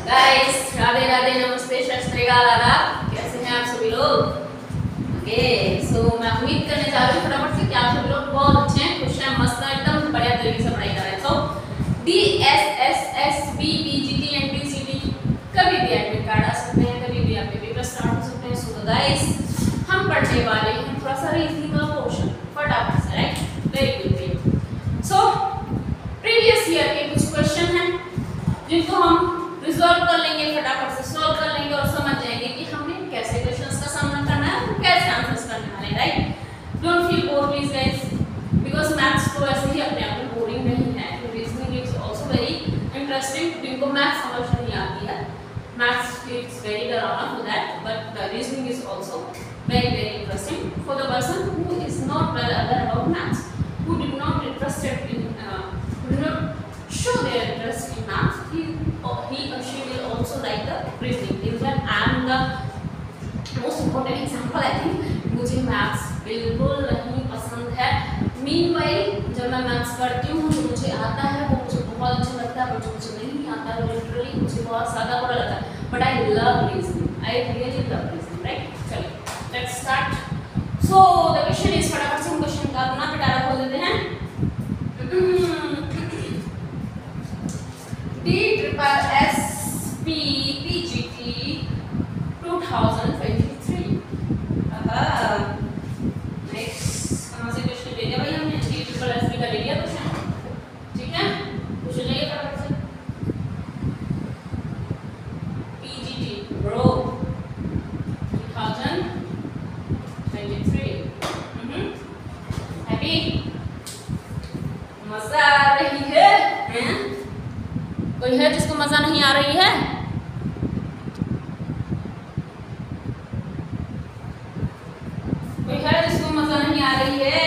Guys Radhe Radhe नमस्ते सत श्री अकाल आदाब। कैसे हैं आप सभी लोग? ओके सो मैं उम्मीद करने जा रही हूँ फटाफट से कि आप सभी लोग बहुत अच्छे हैं, खुश हैं, मस्त हैं, एकदम बढ़िया तरीके से पढ़ाई कर रहे हैं। सो DSSS BPGT NTCT कभी भी एडमिट कार्ड आ सकते हैं, कभी भी आपके पेपर स्टार्ट हो सकते हैं। सो गाइस हम पढ़ने वाले हैं थोड़ा सा रीजनिंग का पोर्शन फटाफट से, right? Very good. So previous year के कुछ क्वेश्चन हैं जिनको हम रिजॉल्व कर लेंगे, फटाफट से सॉल्व कर लेंगे और समझ जाएंगे कि हमने कैसे क्वेश्चंस का सामना करना है और कैसे आंसर्स करने वाले हैं, right? Don't feel bore please guys, because maths तो ऐसे ही अपने आप में बोरिंग नहीं है। Reasoning is also very interesting. जिनको मैथ्स समझ नहीं आती है, मैथ्स इज वेरी डरावना for that, but the reasoning is also very interesting for the person who is not well aware about maths, who did not interested in who did not show their interest in maths. He or she will also like the reasoning. In fact, I am the most important example. I think मुझे maths बिल्कुल नहीं पसंद है। Meanwhile जब मैं maths पढ़ती हूँ जो मुझे आता है वो मुझे बहुत अच्छा लगता है, but मुझे नहीं आता है literally मुझे बहुत ज़्यादा बुरा लगता है। But I love reasoning. I really love reasoning, right? चलिए let's start. So the question is, फटाफट से हम क्वेश्चन का अपना पिटारा खोल देते हैं। DSSS BPGT 2023। नेक्स्ट कहाँ से क्वेश्चन ले लिया भाई हमने? DSSS का ले लिया क्वेश्चन, ठीक है? क्वेश्चन ले लिया फटाफट से। PGT bro 2023। हैप्पी? मजा आ रही है? कोई है जिसको मजा नहीं आ रही है? कोई है जिसको मजा नहीं आ रही है?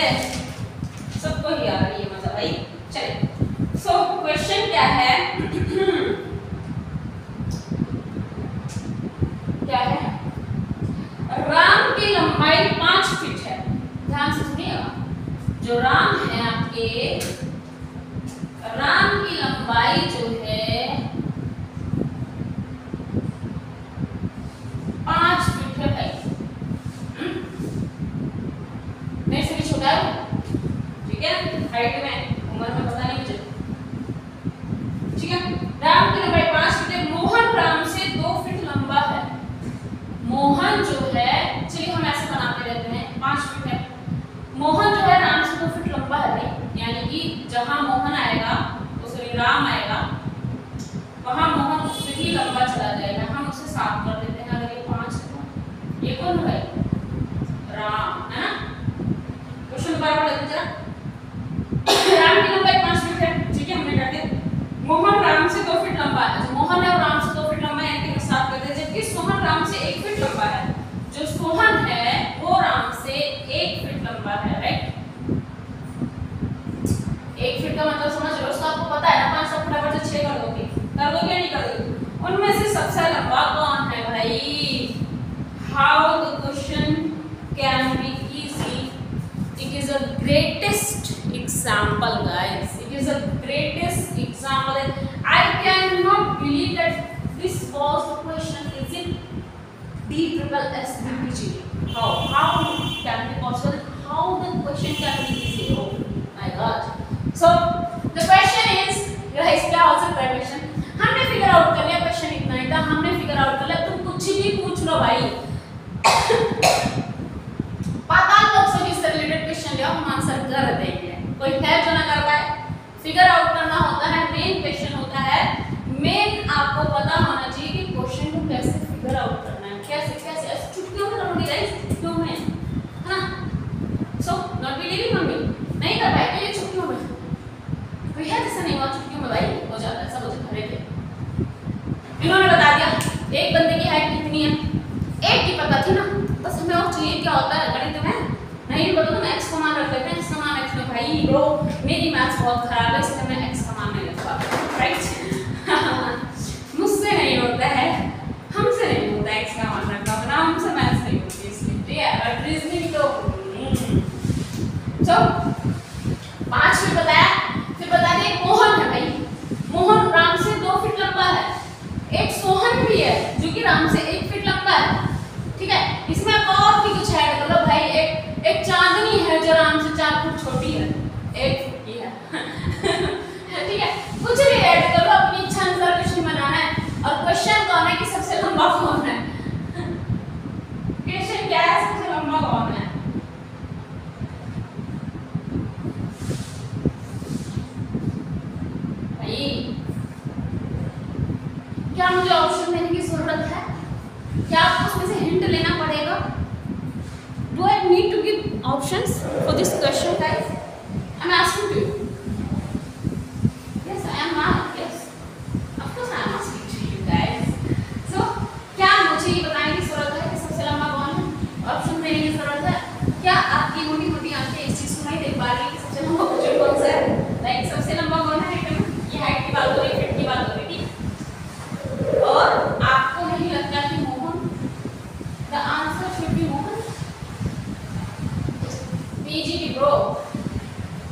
सबको ही आ रही है मजा भाई। चलिए सो क्वेश्चन क्या है? क्या है? राम की लंबाई 5 फीट है। ध्यान से सुनिएगा, जो राम है आपके, राम की लंबाई जो है 5 फीट है भाई। मेरे से भी छोटा है, ठीक है? हाइट में, उम्र में पता नहीं मुझे, ठीक है? राम की लंबाई 5 फीट है। मोहन राम से 2 फीट लंबा है। मोहन जो है, चलिए हम ऐसे बनाते रहते हैं, 5 फीट है। मोहन जो है राम से 2 फीट लंबा है भाई, यानी कि जहां मोहन आएगा तो सॉरी राम आएगा, वहां मोहन उससे ही लंबा चला जाएगा। हम उसे 7 कर देते हैं। अगर ये 5 है, ये कौन है? राम, है ना? क्वेश्चन बराबर लग जरा। राम की लंबाई 5 फीट है, ठीक है? हमने कर दिया। मोहन राम से 2 फीट लंबा है। जो मोहन है वो राम से 2 फीट लंबा है, यानी कि 7 कर देते हैं। जबकि सोहन राम से 1 फीट लंबा है। जो सोहन है वो राम से 1 फीट लंबा है, राइट? 1 फीट का मतलब समझ रहे हो? उसका आपको पता है ना, 5 का फटाफट से 6 कर दोगे या नहीं कर दोगे? उनमें से सबसे लंबा कौन है भाई? How the question can be easy? It is a greatest example guys, it is a greatest example. I can not believe that this was the question is in DSSS BPGT. How can it be possible? How the question can be easy? Oh my God! So the question is, guys, क्या हो सकता है question? हमने figure out कर लिया, question इतना ही था, हमने फिगर आउट कर लिया। तुम कुछ भी पूछ लो भाई, पाताल लोक से इससे रिलेटेड क्वेश्चन ले आओ, हम आंसर कर देंगे। कोई है जो ना कर पाए? फिगर आउट करना होता है, मेन क्वेश्चन होता है। मेन आपको पता होना चाहिए कि क्वेश्चन को कैसे फिगर आउट करना है, कैसे कैसे। ऐसे चुटकियों में करोगे गाइस, चुटकियों में, है ना? सो नॉट बिलीविंग हम नहीं कर पाएंगे ये चुटकियों में। कोई है जिससे नहीं हुआ चुटकियों में? भाई हो जाता है, सब मुझे खड़े थे। इन्होंने बता दिया एक बंदे की हाइट कितनी है, एक की पता थी ना, बस हमें और चाहिए क्या होता है गणित में? नहीं पता तो एक्स का मान रख लेते हैं। एक्स का मान एक्स में भाई ब्रो मेरी मैथ्स बहुत खराब है, इसलिए मैं एक्स का मान नहीं रख पाता, राइट? मुझसे नहीं होता है, हमसे नहीं होता एक्स का मान रखना, ना हमसे मैथ्स नहीं होती इसलिए, ठीक है? बट रीजनिंग तो तो 5 फीट बताया। फिर बता दें मोहन है भाई, मोहन राम से 2 फीट लंबा है। एक क्या मुझे ऑप्शन देने की जरूरत है? क्या आपको उसमें से हिंट लेना पड़ेगा? Do I need to give options for this question guys? I am asking to you. Yes, I am not. Yes, of course I am asking to you guys. So क्या मुझे ये बताने की जरूरत है कि सबसे लंबा कौन है? ऑप्शन देने की जरूरत है? क्या आपकी मोटी मोटी आंखें इस चीज को नहीं देख पा रही कि सबसे लंबा क्वेश्चन कौन सा है? लाइक सबसे लंबा कौन है? ये हाइट की बात हो रही है, फिट की बात हो रही है. और आपको नहीं लगता कि Mohan, the answer should be Mohan? PGT bro,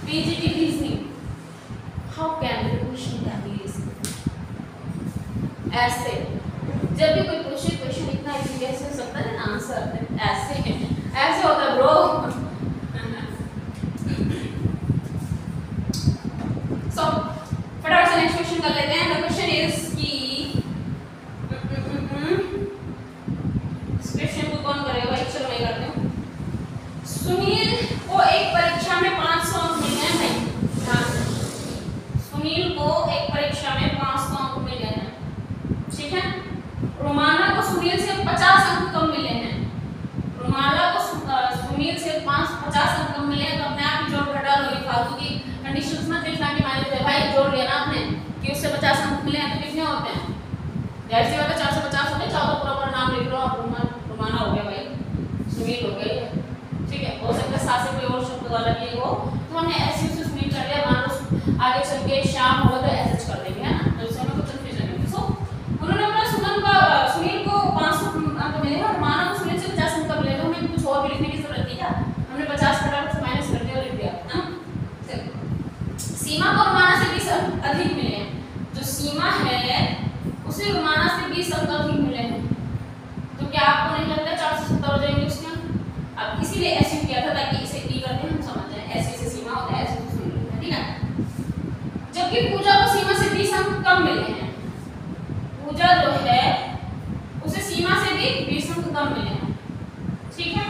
PGT reasoning. How can the question can be reasonable? ऐसे जब भी कोई पूछे क्वेश्चन इतना इजी कैसे हो सकता है ना? आंसर ऐसे होता है ब्रो. सो फटाफट से नेक्स्ट क्वेश्चन कर लेते हैं. द क्वेश्चन इज कि इस क्वेश्चन को कौन करेगा भाई? चलो मैं करती हूँ. सुनील को एक परीक्षा में 500 अंक मिले हैं भाई. हाँ, सुनील को एक परीक्षा में 500 अंक मिले हैं. ठीक है. रोमाना को सुनील से 50 अंक कम मिले हैं. रोमाना को सुनील से 50 अंक कम मिले हैं. तो अपने आप ही जोड़ घटा लो. फालतू की कंडीशंस मत लिखना कि मान लीजिए भाई जोड़ लिया ना आपने कि उससे 50 अंक मिले हैं तो कितने होते हैं? जाहिर सी बात है 450 होते हैं. चाहो तो पूरा नाम लिख लो आप. रोमाना हो गया भाई, सुनील हो गया. ठीक है. हो सकता है साथ से कोई और शब्द वाला भी हो. तो हमने ऐसे उसे सुनील कर लिया. मान लो आगे चल के शाम होगा तो ऐसे कर देंगे, है ना? तो इससे हमें कुछ कंफ्यूजन नहीं. सो उन्होंने अपना सुनील को 500 अंक मिले और रोमाना को सुनील से 50 अंक मिले. तो हमें कुछ और भी लिखने की जरूरत थी क्या? हमने 50 फटाफट से माइनस कर दिया और लिख दिया ना. सीमा को रोमाना से 20 अंक अधिक मिले हैं. जो सीमा है उसे रोमाना से 20 अंक अधिक मिले हैं. तो क्या आपको नहीं लगता 470 हो जाएंगे उसके? अब इसीलिए ऐसे किया था ताकि इसे टी करते हैं हम समझ जाएं. ऐसे से सीमा होता है, ऐसे से सुनील होता है. ठीक है. जबकि पूजा को सीमा से 20 अंक कम मिले हैं. पूजा जो है उसे सीमा से भी 20 अंक कम मिले हैं. ठीक है.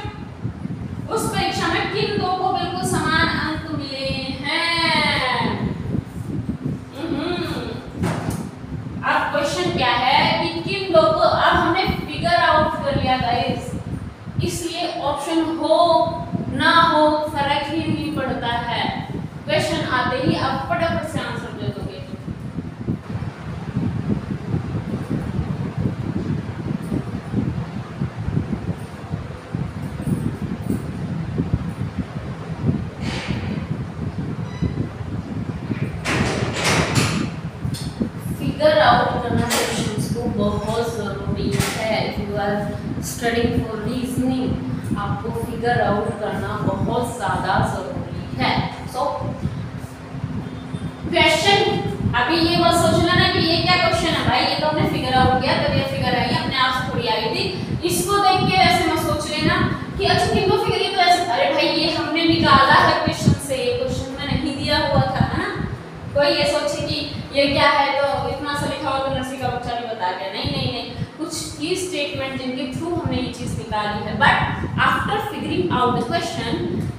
उस परीक्षा में किन दो को बिल्कुल समान अंक मिले हैं? अब क्वेश्चन क्या है कि किन दो को अब हमने फिगर आउट कर लिया गाइस. इसलिए ऑप्शन हो ना हो फर्क ही नहीं पड़ता है. क्वेश्चन आते ही आप फटाफट से आंसर दे दोगे. फिगर आउट करना क्वेश्चंस को बहुत जरूरी है. If you are studying for reasoning आपको फिगर आउट करना बहुत ज्यादा जरूरी है. सो क्वेश्चन अभी ये मत सोचना ना कि ये क्या क्वेश्चन है भाई. ये तो हमने फिगर आउट किया तब ये फिगर आई, अपने आप से थोड़ी आई थी. इसको देख के ऐसे मत सोच लेना कि अच्छा किनको फिगर ये तो ऐसे. अरे भाई ये हमने निकाला है क्वेश्चन से. ये क्वेश्चन में नहीं दिया हुआ था, है ना? कोई ये सोचे कि ये क्या है तो इतना सा लिखा हुआ तो नर्सरी का बच्चा भी बता गया. नहीं नहीं नहीं. कुछ की स्टेटमेंट जिनके थ्रू हमने ये चीज निकाली है. But after figuring out the question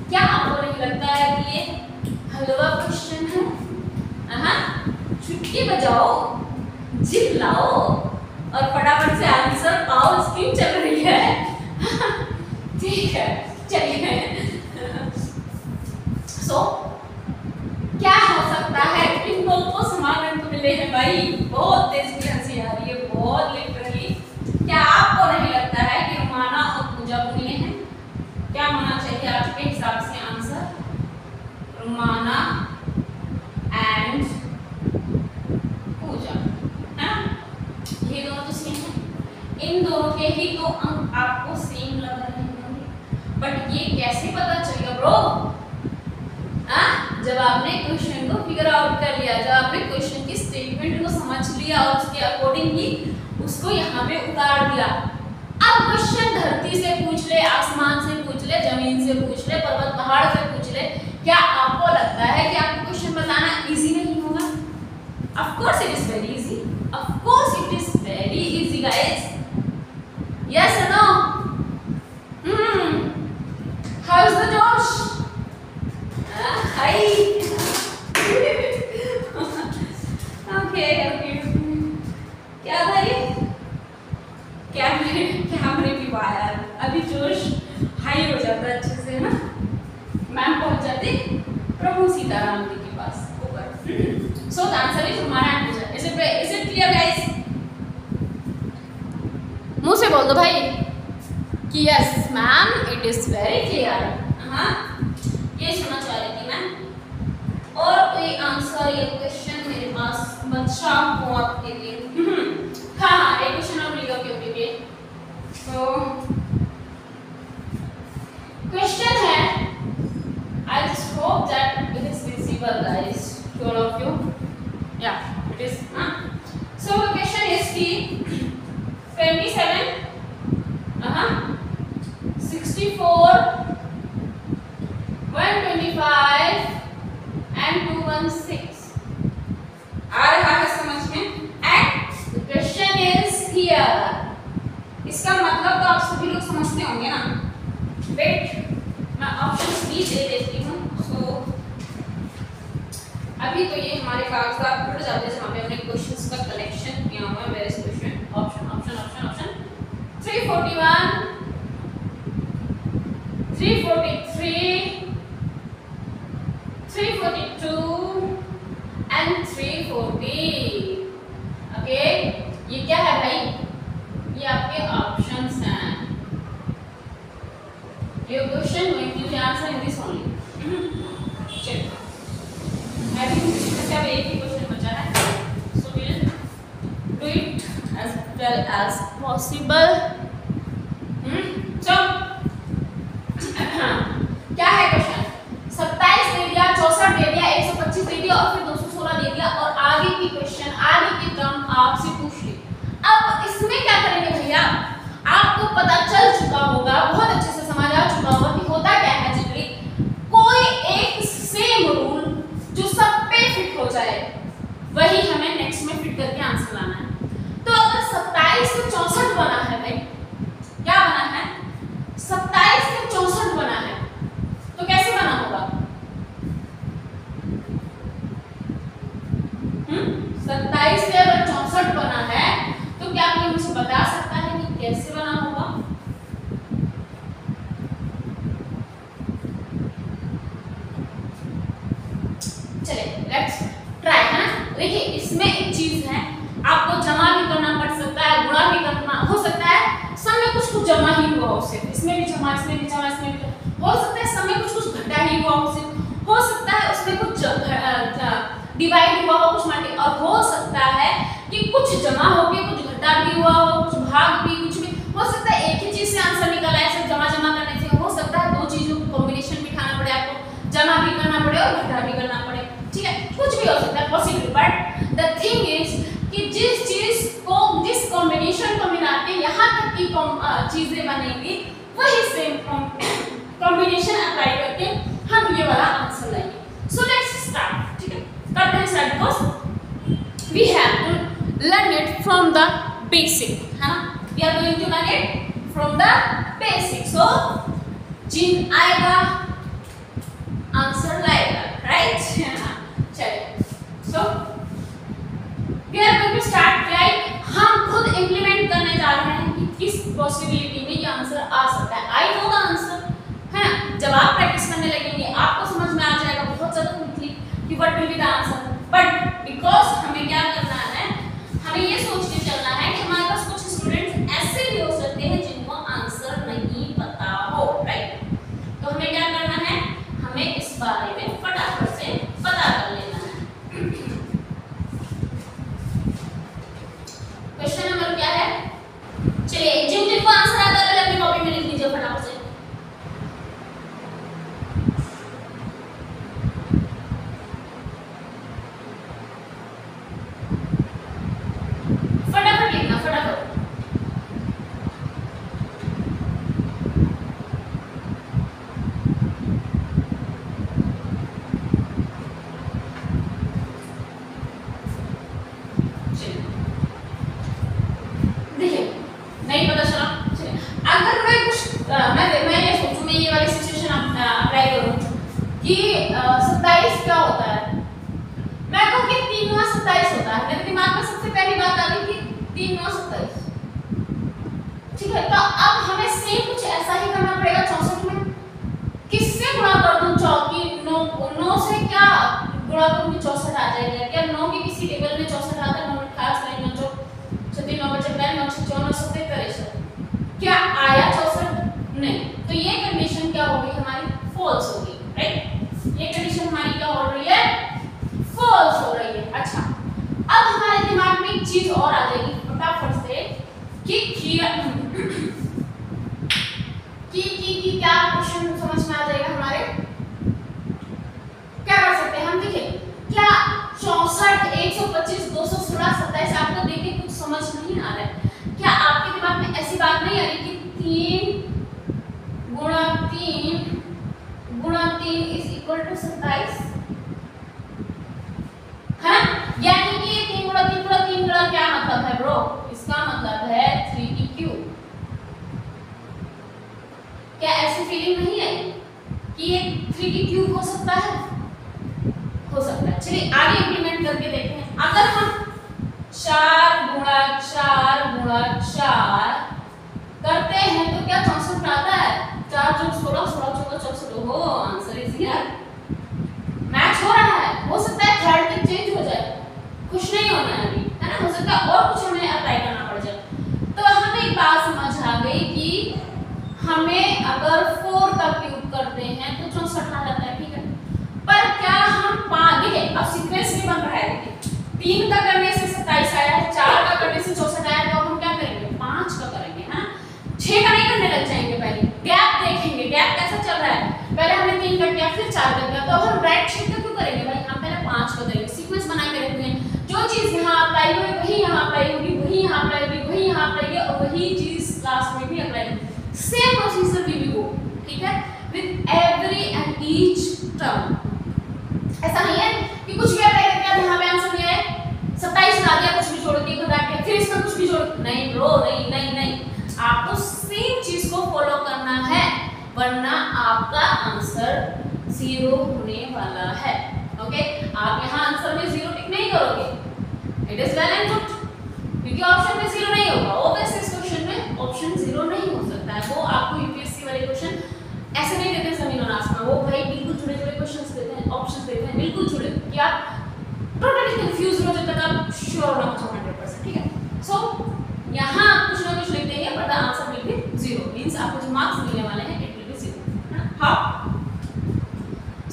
क्या आपको नहीं लगता है कि ये हलवा क्वेश्चन है? चुटकी बजाओ, जिप लाओ और फटाफट से आंसर पाओ. स्क्रीन चल रही है. ठीक है चलिए. सो क्या हो सकता है? इन दोनों को समान अंक मिले हैं भाई. बहुत तेज की हंसी आ रही है, बहुत लिटरली. क्या आपको नहीं लगता है कि रोमाना और पूजा को मिले हैं? क्या होना चाहिए आपके हिसाब से आंसर? रोमाना एंड पूजा, है ना? ये दोनों तो सेम है. इन दोनों के ही तो अंक आपको सेम लग रहे हैं. बट ये कैसे पता चलेगा ब्रो? जब आपने क्वेश्चन को फिगर आउट कर लिया, जब आपने क्वेश्चन की स्टेटमेंट को समझ लिया और उसके अकॉर्डिंग ही उसको यहाँ पे उतार दिया. अब क्वेश्चन धरती से पूछ ले, आसमान से पूछ ले, जमीन से पूछ ले, पर्वत पहाड़ से पूछ ले, क्या आपको लगता है कि आपको क्वेश्चन बताना इजी नहीं होगा? Of course it is very easy. Of course it is very easy guys. Yes और नो? हाउ इज द जोश? हाय. Okay okay. क्या था ये? आंसर इज हमारा end. Is it clear guys? मुंह से बोल दो भाई कि yes ma'am it is very clear. हाँ ये सुनना चाह रही थी मैं। और कोई आंसर या क्वेश्चन मेरे पास बचा हो आपके लिए? हाँ एक क्वेश्चन और लिखो क्योंकि तो क्वेश्चन है, I just hope that it is visible guys to all of you. Yeah, it is. So the question is कि 27, 64, 125 and 216 आ रहा है समझ में? And the question is here. इसका मतलब तो आप सभी लोग समझते होंगे ना? वेट मैं ऑप्शंस भी दे देती हूँ। सो अभी तो ये हमारे कागजात भर जाते हैं जहाँ पे हमने क्वेश्चंस का कलेक्शन किया हुआ है। Where is question? Option option option option 341, 343, 342 and 340। Okay ये क्या है भाई? ये आपके ऑप्शंस हैं। Your question going to be answer in this only. चलो I think इसका एक ही क्वेश्चन बचा है, so we'll do it as well as possible. So क्या है क्वेश्चन? 27 दे दिया, 64 दे दिया, 125 दे दिया और फिर 216 दे दिया और आगे की क्वेश्चन आगे की टर्म आपसे पूछ ली। अब इसमें क्या करेंगे भैया? आपको पता चल चुका होगा, बहुत अच्छे से समझ आ चुका होगा कि होता क्या है जनरली कोई एक सेम रूल जो सब पे फिट हो जाए वही हमें नेक्स्ट में फिट करके आंसर लाना है। तो अगर 27 से 64 बना है भाई, क्या बना है? 27 से 64 बना है तो कैसे बना होगा? 27 से अगर 64 बना है तो क्या कोई मुझे बता सकता है कि कैसे बना होगा? चले लेट्स ट्राई, है ना? देखिए इसमें एक चीज है, आपको जमा भी करना पड़ सकता है, गुणा भी करना हो सकता है, सब में कुछ कुछ जमा ही हुआ हो, सिर्फ इसमें भी जमा, इसमें भी जमा, इसमें भी हो सकता है, सब में कुछ कुछ घटा ही हुआ हो, सिर्फ हो सकता है उसमें कुछ डिवाइड हुआ हो, कुछ मल्टी, और हो सकता है कि कुछ जमा होके कुछ घटा भी हुआ हो, कुछ भाग भी, कुछ भी हो सकता है। एक ही चीज से आंसर निकला है, सब जमा जमा करने से हो सकता है दो चीजों को कॉम्बिनेशन बिठाना पड़े, आपको जमा भी करना पड़े और घटा भी करना पड़े, ठीक है? कुछ भी हो सकता है possible, but the thing is कि जिस चीज को जिस कॉम्बिनेशन को मिला के यहाँ तक की चीजें बनेंगी वही सेम कॉम्बिनेशन अप्लाई करके हम ये वाला आंसर लाएंगे। सो लेट्स स्टार्ट, ठीक है? करते हैं start because we have to learn it from the basic, है ना? We are going to learn it from the basic. So जिन आएगा आंसर लाएगा, राइट? चलिए so we are going to start, like हम खुद इंप्लीमेंट करने जा रहे हैं कि किस पॉसिबिलिटी में ये आंसर आ सकता है। आई नो द आंसर, है ना? जब आप प्रैक्टिस करने लगेंगे आपको समझ में आ जाएगा बहुत ज़्यादा क्विकली कि what will be the answer. But because हमें क्या करना है, हमें ये सोच के चलना है कि हमारे पास कुछ स्टूडेंट्स ऐसे भी हो सकते हैं जिनको आंसर नहीं पता हो, राइट? तो हमें क्या करना है, हमें इस बारे में फटाफट से पता कर लेना है। क्वेश्चन नंबर क्या है? चलिए जिनको आंसर आता है अपनी कॉपी में लिख लीजिए फटाफट से। फटाफट लिखना, फटाफट। देखिए नहीं पता चला, चलिए अगर मैं कुछ मैं ये सोचूं, मैं ये वाली सिचुएशन अप्लाई करूं कि 27 क्या होता है, मैं कहूं कि 3 9 27 होता है, मेरे दिमाग में सबसे पहली बात आ गई कि 3 9 27, ठीक है? तो अब हमें सेम कुछ ऐसा ही करना पड़ेगा 64 में। किससे गुणा कर दूं? 9 से क्या गुणा करूं कि 64 आ जाएगा? क्या 9 की किसी चीज और आ जाएगी फटाफट से कि क्या क्वेश्चन समझ में आ जाएगा हमारे। क्या कर सकते हैं हम, देखिए क्या 64 125 216 27 आपको देख के कुछ समझ नहीं आ रहा है? क्या आपके दिमाग में ऐसी बात नहीं आ रही कि 3 गुणा 3 इज इक्वल टू 27 है ना? यानी कि 3 गुणा 3 गुणा 3 गुणा क्या मतलब है ब्रो? इसका मतलब है 3 की क्यूब। क्या ऐसी फीलिंग नहीं आई कि ये 3 की क्यूब हो सकता है? हो सकता है। चलिए आगे इंप्लीमेंट करके देखते हैं। अगर हम 4 गुणा 4 गुणा 4 करते हैं तो क्या 64 आता है? 4 जोड़ 16 16 चौका 64। हो आंसर इज हियर। मैच हो रहा है। हो सकता है थर्ड टिक चेंज हो जाए, कुछ नहीं होना है अभी, है ना? हो सकता है और कुछ हमें अप्लाई करना पड़ जाए। तो हमें एक बात समझ आ गई कि हमें अगर 4 का क्यूब करते हैं तो 64 आ जाता है, ठीक है? पर क्या हम 5 देखिए अब सीक्वेंस में बन रहा है। देखिए 3 का करने से 27 आया है, 4 का करने से 64 आया, तो हम क्या करेंगे? 5 का करेंगे, है ना? 6 का नहीं करने लग जाएंगे। पहले गैप देखेंगे, गैप कैसा चल रहा है। पहले हमने 3 कर दिया, फिर 4 कर दिया, तो अब हम राइट शिफ्ट क्यों करेंगे भाई? हम पहले 5 का करेंगे, सीक्वेंस बना के रखेंगे। जो चीज यहां अप्लाई हुई वही यहां अप्लाई होगी, वही यहां अप्लाई होगी, वही यहां अप्लाई होगी, और वही चीज लास्ट में भी अप्लाई होगी। Same procedure we will go, ठीक है, with every and each term. ऐसा नहीं है कि कुछ भी अप्लाई करके आप यहां पे आंसर दिया है 27 ला दिया, कुछ भी जोड़ के घटा के फिर इसमें कुछ भी जोड़, नहीं ब्रो, नहीं नहीं नहीं, आपको सेम चीज को फॉलो करना है, वरना आपका आंसर 0 होने वाला है। ओके, आप यहां आंसर में 0 टिक नहीं करोगे, it is well and good, क्योंकि ऑप्शन में 0 नहीं होगा। ऑब्वियसली इस क्वेश्चन में ऑप्शन 0 नहीं हो सकता है। वो आपको यूपीएससी वाले क्वेश्चन ऐसे नहीं देते जमीन और आसमान, वो भाई बिल्कुल जुड़े जुड़े क्वेश्चंस देते हैं, ऑप्शंस देते हैं बिल्कुल जुड़े, कि आप टोटली कंफ्यूज हो जब तक आप श्योर ना हो 100%, ठीक है? सो यहां कुछ ना कुछ लिख देंगे, but the answer will be 0, means आपको जो मार्क्स मिलने वाले हैं इट विल बी 0, है ना? हां,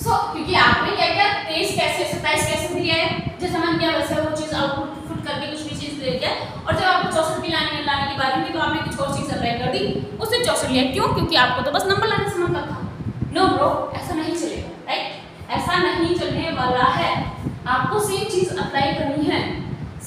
सो क्योंकि आपने क्या किया, 23 कैसे 27 कैसे दिया है, जैसे मन किया वैसे वो चीज आउटपुट फुट करके कुछ भी चीज दे दिया, और जब आपको 64 भी लाने की बात हुई तो आपने कुछ और चीज अप्लाई कर दी, उससे 64 लिया। क्यों? क्योंकि आपको तो बस नंबर लाने से मतलब था। नो ब्रो, ऐसा नहीं चलेगा, राइट? ऐसा नहीं चलने वाला है। आपको सेम चीज अप्लाई करनी है,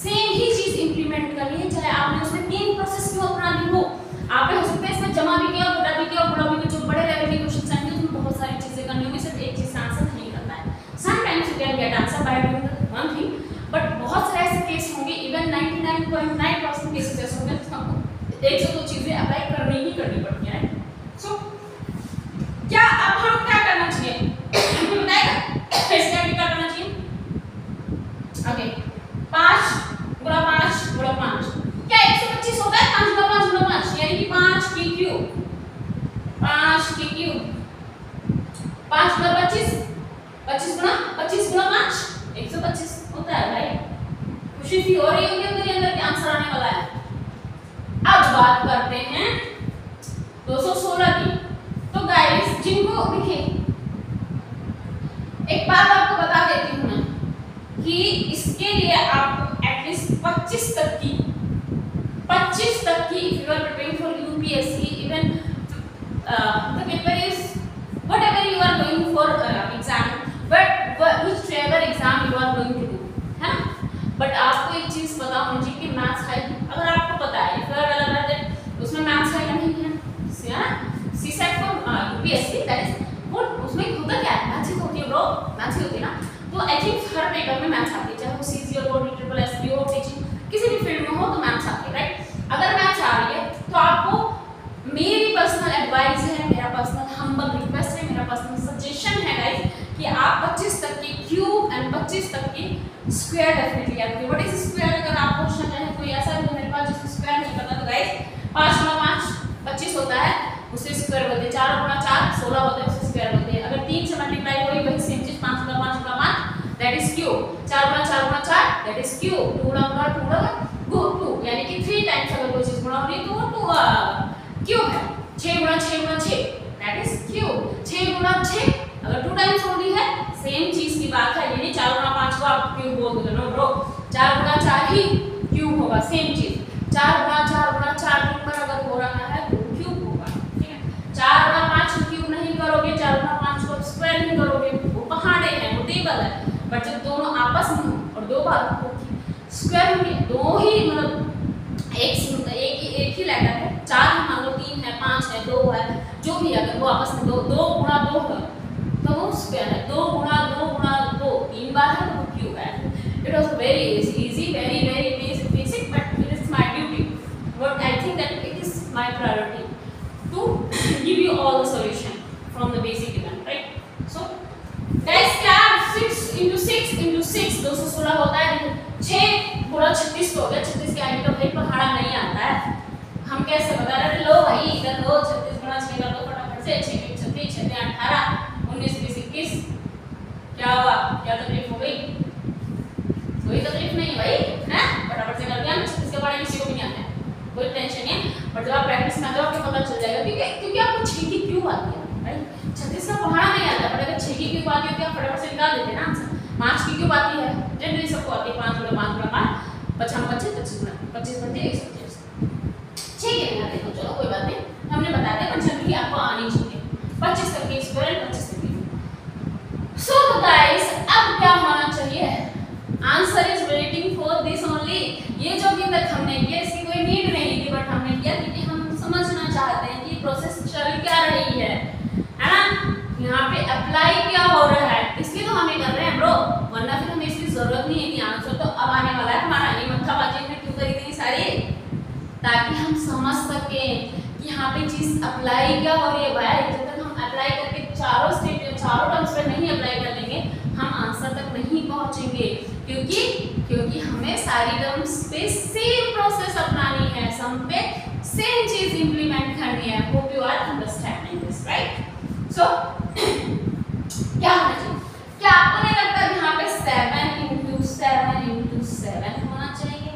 सेम ही चीज इंप्लीमेंट करनी है, चाहे आपने उसमें 3 प्रोसेस क्यों अपना ली हो। आपने हो सकता है इसमें जमा भी किया, घटा भी किया, और गुणा भी किया। जो बड़े लेवल के क्वेश्चंस आएंगे उसमें बहुत सारी चीजें करनी होगी, सिर्फ एक चीज से आंसर नहीं करना है। Sometimes you can get answer by doing one thing, but बहुत सारे ऐसे केस होंगे, इवन 99.9% केसेस ऐसे होंगे जिसमें आपको 1 से 2 चीजें अप्लाई करनी ही करनी पड़ती है। सो क्या अब हम क्या करना चाहिए बताएगा इसका क्या करना चाहिए? ओके, 5 गुणा 5 गुणा 5 क्या 125 होता है? 5 गुणा 5 गुणा 5 यानी कि 5 की क्यूब, 5 की क्यूब, 5 गुणा 25 25 गुणा 5 125 होता है भाई। खुशी सी हो रही होगी मेरे अंदर के आंसर आने वाला है। अब बात करते हैं 216 की। तो गाइस जिनको देखिए एक बात आपको बता देती हूं मैं कि इसके लिए आपको एटलीस्ट 25 तक की if you are preparing for UPSC, even the paper is whatever you are going for exam, but whichever exam you are going to do, है ना? बट आपको एक चीज पता होनी चाहिए कि मैथ्स है, अगर आपको पता है if you are well aware that उसमें मैथ्स है या नहीं है, CSAT for UPSC that is वो उसमें होता क्या है, मैथ्स ही होती है ब्रो, मैथ्स ही होती है ना। तो आई थिंक हर पेपर में मैथ्स आती है, चाहे वो सीजी और बोर्ड ट्रिपल एसपी हो, टीचिंग किसी भी फील्ड में हो तो मैथ्स आती है, राइट? अगर मैथ्स आ रही है तो आपको मेरी पर्सनल एडवाइस है, मेरा पर्सनल हम्बल रिक्वेस्ट है, मेरा पर्सनल सजेशन है गाइस कि आप 25 तक की क्यूब एंड 25 तक की स्क्वायर डेफिनेटली याद करिए। What is square? अगर आप क्वेश्चन है कोई ऐसा जो मेरे पास जिसको स्क्वायर नहीं पता तो गाइस 5 गुणा 5 25 होता है, उसे स्क्वायर बोलते हैं। 4 गुणा 4 16 होता है, उसे स्क्वायर बोलते हैं। अगर 3 से मल्टीप्लाई हो रही वही सेम चीज 5 गुणा 5 गुणा 5 दैट इज क्यूब, 4 गुणा 4 गुणा 4 दैट इज क्यूब, 2 गुणा 2 गुणा 2 यानी कि 3 टाइम्स अगर कोई चीज गुणा हो रही है तो वो 2 क्यूब है। 6 गुणा 6 गुणा 6 दैट इज क्यूब, 6 गुणा 6 अगर 2 टाइम्स हो रही है सेम चीज की बात है, यानी 4 गुणा 5 को आप क्यूब बोल दोगे। नो ब्रो, 4 गुणा 4 ही क्यूब होगा सेम चीज, 4 गुणा 4 गुणा 4 3 बार अगर हो रहा है तो क्यूब होगा, ठीक है। 4 गुणा 5 क्यूब नहीं करोगे, 4 गुणा 5 को स्क्वायर नहीं करोगे, वो पहाड़े हैं, वो टेबल है। बट जब दोनों आपस में हो और दो बार स्क्वायर होंगे, दो ही मतलब एक ही लेटर है, 4 है मान लो, 3 है, 5 है, 2 है, जो भी अगर वो आपस में 2 गुणा 2 है तो वो स्क्वायर है, 2 गुणा 2 3 बार है तो वो क्यूब है। It was very easy, very basic, but it is my duty, but I think that it is my priority to give you all the solution from the basic event, right? So guys, क्या 6 into 6 216 होता है, लेकिन 6 गुणा 36 तो हो गया, 36 के आगे तो भाई पहाड़ा नहीं आता है। हम कैसे बता रहे थे, लो भाई इधर लो, 36 गुणा 6 कर दो फटाफट से, 6 के 36 6 के 18 19 20 21, क्या हुआ, क्या तकलीफ हो गई? कोई तकलीफ नहीं भाई, है फटाफट से कर दिया। 36 के बारे में किसी को भी नहीं आता है, कोई टेंशन नहीं है, बट जब आप प्रैक्टिस में आपको पता चल जाएगा, क्योंकि आपको 6 की क्यूब आती है, राइट? 36 का पहाड़ा नहीं आता, बट अगर 6 की क्यूब आती है तो आप फटाफट से निकाल देते हैं ना आंसर। 5 की क्यूब आती है, जनरली सबको आती है, 5 गुणा 5 गुणा 5 55 25 25 बनते हैं 125। 6 के नहीं आते तो चलो कोई बात नहीं, हमने बता दिया, बट जनरली आपको आनी चाहिए 25 करके स्क्वायर 25 करके। सो गाइस, अब क्या होना चाहिए? Answer is waiting for this only. ये जो अभी तक हमने किया इसकी कोई नीड नहीं थी, बट हमने किया क्योंकि हम समझना चाहते हैं कि प्रोसेस चल क्या रही है ना? यहाँ पे अप्लाई क्या हो रहा है, इसलिए तो हम ये कर रहे हैं ब्रो, वरना फिर हमें इसकी जरूरत नहीं है। आंसर तो अब आने वाला है हमारा, ये मत्थाबाजी में क्यों करी थी सारी, ताकि हम समझ सकें कि यहाँ पे चीज अप्लाई क्या हो रही है। भाई जब तक हम अप्लाई करके चारों टर्म्स पे नहीं अप्लाई कर लेंगे, हम आंसर तक नहीं पहुंचेंगे, क्योंकि हमें सारी टर्म्स पे सेम प्रोसेस अपनानी है, सम पे सेम चीज इंप्लीमेंट करनी है। Hope you are understanding this, right? So क्या होना चाहिए? क्या आपको नहीं लगता यहाँ पे 7 into 7 होना चाहिए?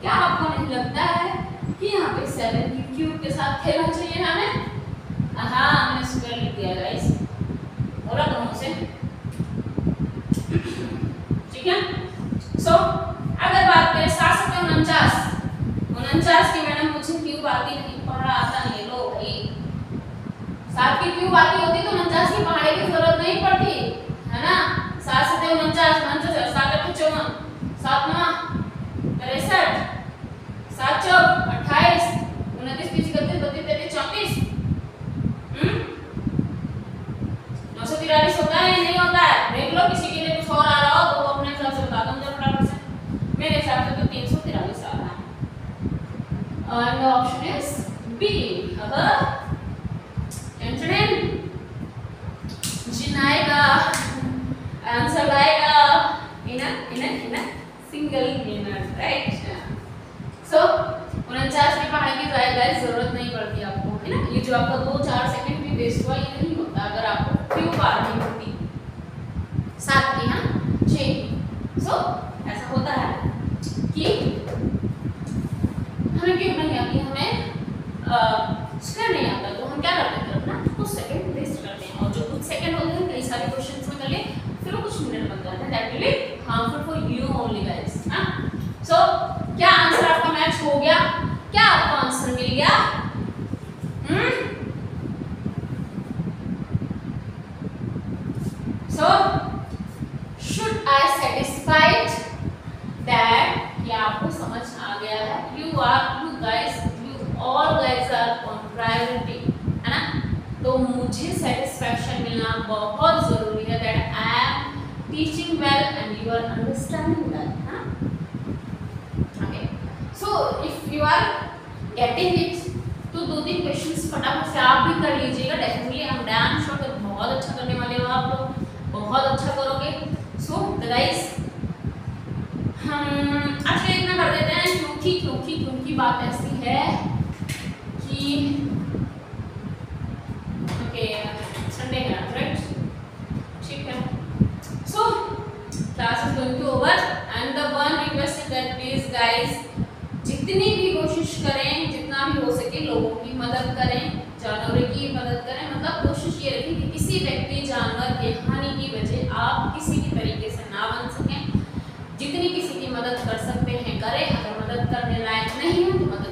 क्या आपको नहीं लगता है कि यहाँ पे 7 की क्यूब के साथ खेलना चाहिए हमें? हाँ, मैंने स्क्वायर लिख दिया गाइस, बोला तो मुझसे, ठीक है। सो अगर बात करें 749 की, मैडम मुझे क्यूब आती नहीं, पहाड़ा आता नहीं, लो भाई 7 की क्यूब आती होती तो 49 की पहाड़े की जरूरत नहीं पड़ती, है ना? 7 7 49 49 7 8 54 7 9 63 7 4 28 29 30 31 32 33 34 943 होता है नहीं होता है? देख लो, किसी के लिए कुछ और आ रहा हो तो वो अपने हिसाब से बता दो मुझे फटाफट से। मेरे हिसाब से तो 343 आ रहा है, and the option is B. जिनाएगा आंसर आएगा in a single minute, right? So 49 की पहाड़ी की गाइस जरूरत नहीं पड़ती आपको, है ना? ये जो आपका 2-4 सेकंड भी वेस्ट हुआ, ये नहीं होता अगर आपको क्यों बार नहीं होती 7 की, हाँ 6 की। सो ऐसा होता है कि हमें क्यों नहीं आती, हमें स्क्वायर नहीं आता, तो हम क्या करते हैं अपना कुछ सेकंड वेस्ट करते हैं, और जो कुछ सेकंड होते हैं कई सारे क्वेश्चंस में कर ले, फिर वो कुछ मिनट बन जाते हैं। That will be harmful for you only guys, हां? सो क्या आंसर आपका मैच हो गया? क्या आपको आंसर मिल गया? So should I satisfied that कि आपको समझ आ गया है? You all guys are on priority, है ना? तो मुझे satisfaction मिलना बहुत जरूरी है that I am teaching well and you are understanding well, हाँ? Okay. So if you are getting it, तो 2-3 क्वेश्चंस फटाफट से आप भी कर लीजिएगा। डेफिनेटली हम डैम श्योर कि बहुत अच्छा करने वाले हो आप लोग, बहुत अच्छा करोगे। सो गाइस, हम आज इतना कर देते हैं क्योंकि बात ऐसी है कि ओके संडे है, राइट? ठीक है। So class is going to over and the one request is that please guys, जितनी भी कोशिश करें, जितना भी हो सके लोगों की मदद करें, जानवरों की मदद करें। मतलब कोशिश ये रखें कि किसी व्यक्ति जानवर के हानि की वजह आप किसी भी तरीके से ना बन सकें। जितनी किसी की मदद कर सकते हैं करें। अगर मदद करने नहीं है तो मतलब